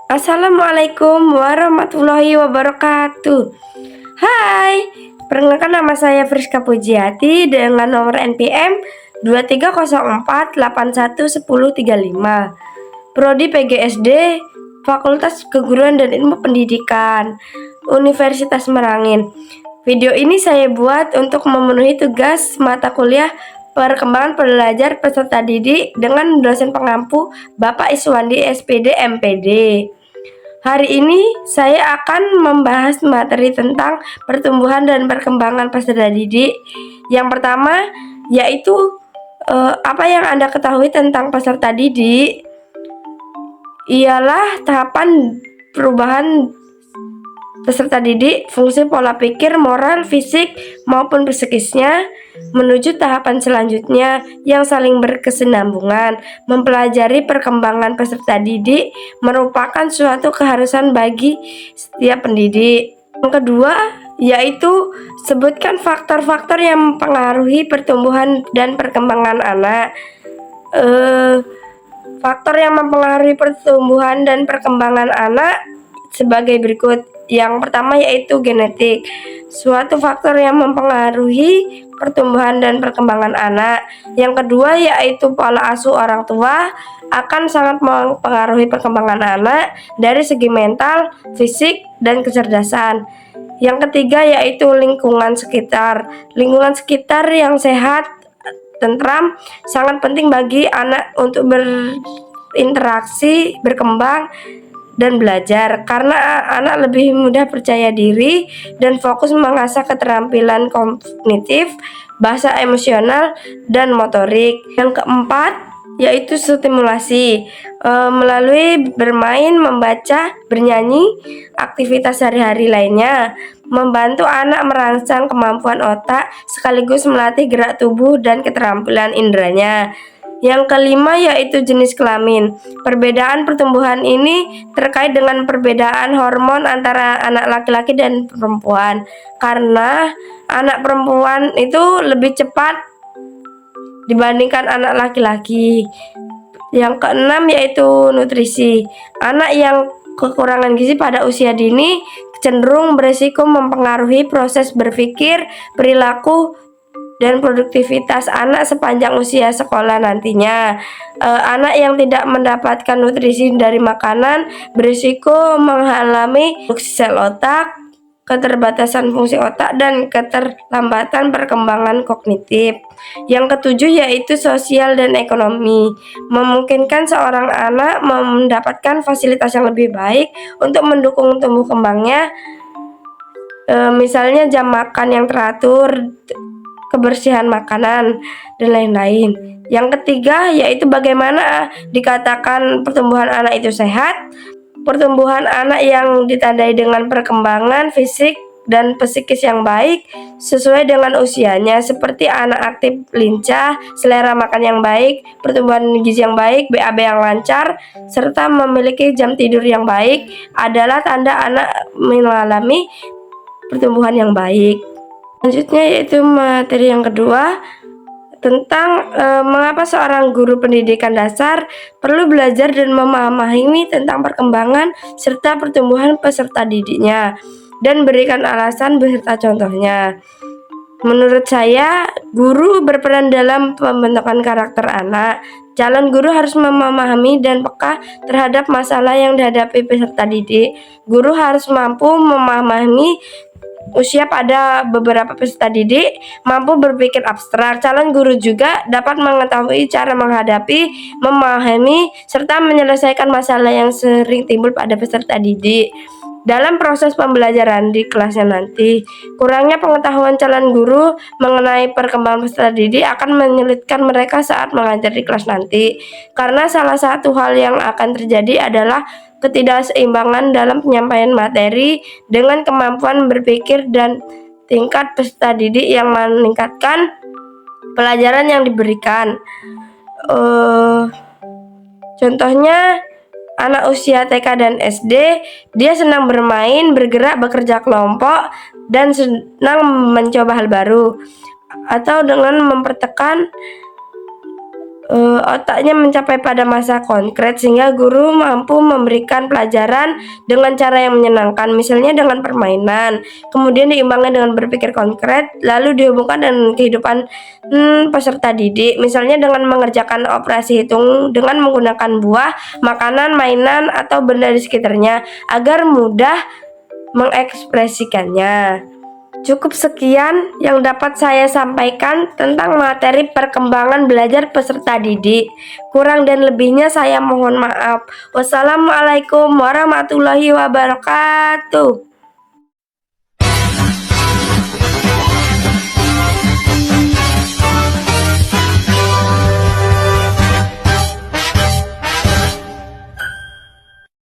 Assalamualaikum warahmatullahi wabarakatuh. Hai, perkenalkan nama saya Friska Pujiati dengan nomor NPM 2304811035. Prodi PGSD, Fakultas Keguruan dan Ilmu Pendidikan, Universitas Merangin. Video ini saya buat untuk memenuhi tugas mata kuliah Perkembangan Pelajar Peserta Didik dengan dosen pengampu Bapak Iswandi SPD MPD. Hari ini saya akan membahas materi tentang pertumbuhan dan perkembangan peserta didik. Yang pertama yaitu apa yang Anda ketahui tentang peserta didik ialah tahapan perubahan peserta didik, fungsi pola pikir, moral, fisik, maupun psikisnya menuju tahapan selanjutnya yang saling berkesinambungan. Mempelajari perkembangan peserta didik merupakan suatu keharusan bagi setiap pendidik. Yang kedua, yaitu sebutkan faktor-faktor yang mempengaruhi pertumbuhan dan perkembangan anak. Faktor yang mempengaruhi pertumbuhan dan perkembangan anak sebagai berikut. Yang pertama yaitu genetik, suatu faktor yang mempengaruhi pertumbuhan dan perkembangan anak. Yang kedua yaitu pola asuh orang tua akan sangat mempengaruhi perkembangan anak dari segi mental, fisik, dan kecerdasan. Yang ketiga yaitu lingkungan sekitar. Lingkungan sekitar yang sehat, tentram, sangat penting bagi anak untuk berinteraksi, berkembang, dan belajar, karena anak lebih mudah percaya diri dan fokus mengasah keterampilan kognitif, bahasa emosional, dan motorik. Yang keempat yaitu stimulasi melalui bermain, membaca, bernyanyi, aktivitas sehari-hari lainnya, membantu anak merangsang kemampuan otak sekaligus melatih gerak tubuh dan keterampilan inderanya. Yang kelima yaitu jenis kelamin. Perbedaan pertumbuhan ini terkait dengan perbedaan hormon antara anak laki-laki dan perempuan, karena anak perempuan itu lebih cepat dibandingkan anak laki-laki. Yang keenam yaitu nutrisi. Anak yang kekurangan gizi pada usia dini cenderung berisiko mempengaruhi proses berpikir, perilaku, dan produktivitas anak sepanjang usia sekolah nantinya. Anak yang tidak mendapatkan nutrisi dari makanan berisiko mengalami fungsi sel otak, keterbatasan fungsi otak, dan keterlambatan perkembangan kognitif. Yang ketujuh yaitu sosial dan ekonomi. Memungkinkan seorang anak mendapatkan fasilitas yang lebih baik untuk mendukung tumbuh kembangnya, misalnya jam makan yang teratur, kebersihan makanan, dan lain-lain. Yang ketiga yaitu bagaimana dikatakan pertumbuhan anak itu sehat. Pertumbuhan anak yang ditandai dengan perkembangan fisik dan psikis yang baik sesuai dengan usianya, seperti anak aktif, lincah, selera makan yang baik, pertumbuhan gizi yang baik, BAB yang lancar, serta memiliki jam tidur yang baik adalah tanda anak mengalami pertumbuhan yang baik. Selanjutnya yaitu materi yang kedua tentang mengapa seorang guru pendidikan dasar perlu belajar dan memahami tentang perkembangan serta pertumbuhan peserta didiknya, dan berikan alasan beserta contohnya. Menurut saya, guru berperan dalam pembentukan karakter anak. Calon guru harus memahami dan peka terhadap masalah yang dihadapi peserta didik. Guru harus mampu memahami usia pada beberapa peserta didik, mampu berpikir abstrak. Calon guru juga dapat mengetahui cara menghadapi, memahami, serta menyelesaikan masalah yang sering timbul pada peserta didik dalam proses pembelajaran di kelasnya nanti. Kurangnya pengetahuan calon guru mengenai perkembangan peserta didik akan menyulitkan mereka saat mengajar di kelas nanti, karena salah satu hal yang akan terjadi adalah ketidakseimbangan dalam penyampaian materi dengan kemampuan berpikir dan tingkat peserta didik yang meningkatkan pelajaran yang diberikan. Contohnya anak usia TK dan SD, dia senang bermain, bergerak, bekerja kelompok, dan senang mencoba hal baru, atau dengan mempertekan otaknya mencapai pada masa konkret sehingga guru mampu memberikan pelajaran dengan cara yang menyenangkan, misalnya dengan permainan, kemudian diimbangi dengan berpikir konkret, lalu dihubungkan dengan kehidupan peserta didik, misalnya dengan mengerjakan operasi hitung dengan menggunakan buah, makanan, mainan, atau benda di sekitarnya agar mudah mengekspresikannya. Cukup sekian yang dapat saya sampaikan tentang materi perkembangan belajar peserta didik. Kurang dan lebihnya saya mohon maaf. Wassalamualaikum warahmatullahi wabarakatuh.